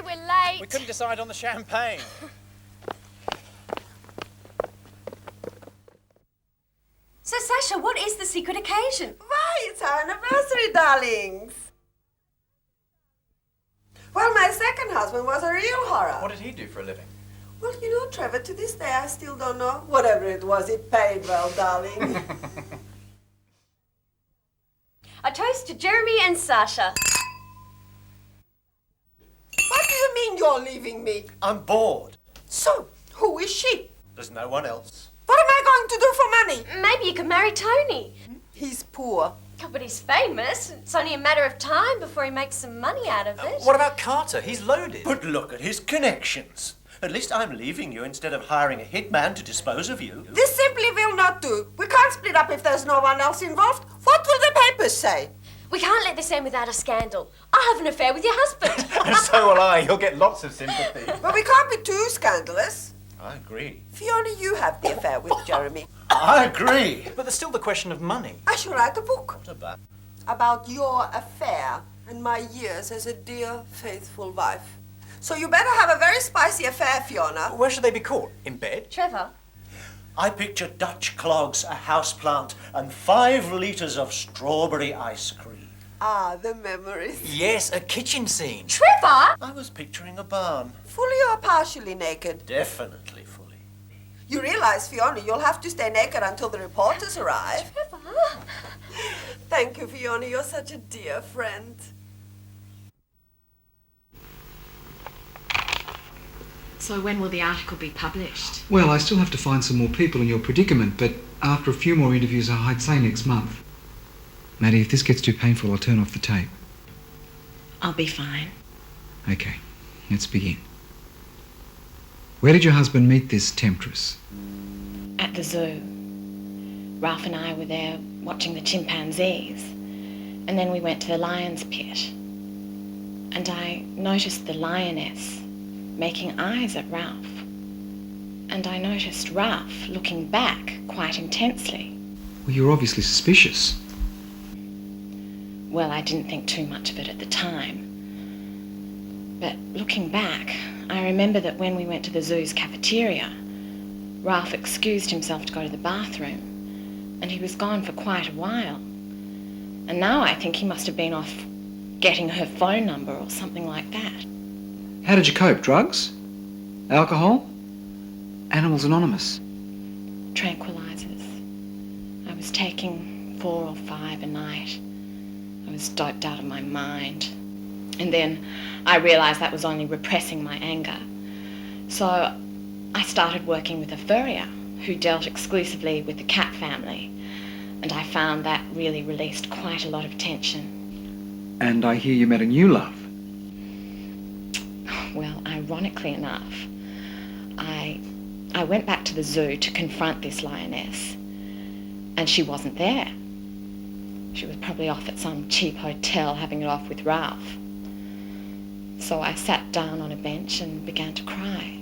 we're late. We couldn't decide on the champagne. So, Sasha, what is the secret occasion? Why, it's our anniversary, darlings. Well, my second husband was a real horror. What did he do for a living? Well, you know, Trevor, to this day I still don't know. Whatever it was, it paid well, darling. A toast to Jeremy and Sasha. What do you mean you're leaving me? I'm bored. So, who is she? There's no one else. What am I going to do for money? Maybe you could marry Tony. He's poor. Oh, but he's famous. It's only a matter of time before he makes some money out of it. What about Carter? He's loaded. But look at his connections. At least I'm leaving you instead of hiring a hitman to dispose of you. This simply will not do. We can't split up if there's no one else involved. What will the papers say? We can't let this end without a scandal. I have an affair with your husband. And so will I. You'll get lots of sympathy. But we can't be too scandalous. I agree. Fiona, you have the affair with Jeremy. I agree. But there's still the question of money. I shall write a book. What about? About your affair and my years as a dear, faithful wife. So you better have a very spicy affair, Fiona. Where should they be caught? In bed? Trevor? I picture Dutch clogs, a houseplant, and 5 litres of strawberry ice cream. Ah, the memories. Yes, a kitchen scene. Trevor? I was picturing a barn. Fully or partially naked? Definitely fully. You realize, Fiona, you'll have to stay naked until the reporters arrive. Trevor? Thank you, Fiona. You're such a dear friend. So when will the article be published? Well, I still have to find some more people in your predicament, but after a few more interviews, I'd say next month. Maddie, if this gets too painful, I'll turn off the tape. I'll be fine. Okay, let's begin. Where did your husband meet this temptress? At the zoo. Ralph and I were there watching the chimpanzees, and then we went to the lion's pit. And I noticed the lioness making eyes at Ralph. And I noticed Ralph looking back quite intensely. Well, you're obviously suspicious. Well, I didn't think too much of it at the time. But looking back, I remember that when we went to the zoo's cafeteria, Ralph excused himself to go to the bathroom, and he was gone for quite a while. And now I think he must have been off getting her phone number or something like that. How did you cope? Drugs? Alcohol? Animals Anonymous? Tranquilizers. I was taking 4 or 5 a night. I was doped out of my mind. And then I realised that was only repressing my anger. So I started working with a furrier who dealt exclusively with the cat family. And I found that really released quite a lot of tension. And I hear you met a new love. Well, ironically enough, I went back to the zoo to confront this lioness, and she wasn't there. She was probably off at some cheap hotel having it off with Ralph. So I sat down on a bench and began to cry.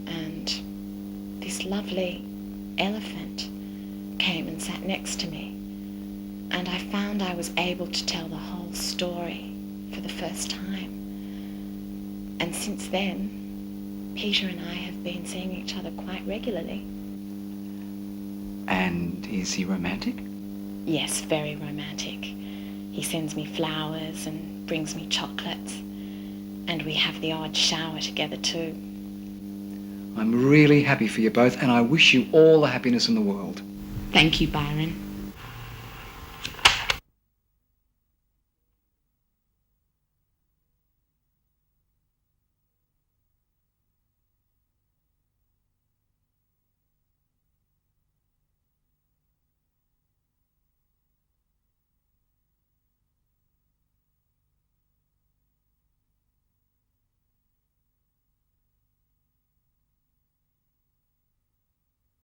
And this lovely elephant came and sat next to me, and I found I was able to tell the whole story for the first time. And since then, Peter and I have been seeing each other quite regularly. And is he romantic? Yes, very romantic. He sends me flowers and brings me chocolates. And we have the odd shower together too. I'm really happy for you both, and I wish you all the happiness in the world. Thank you, Byron.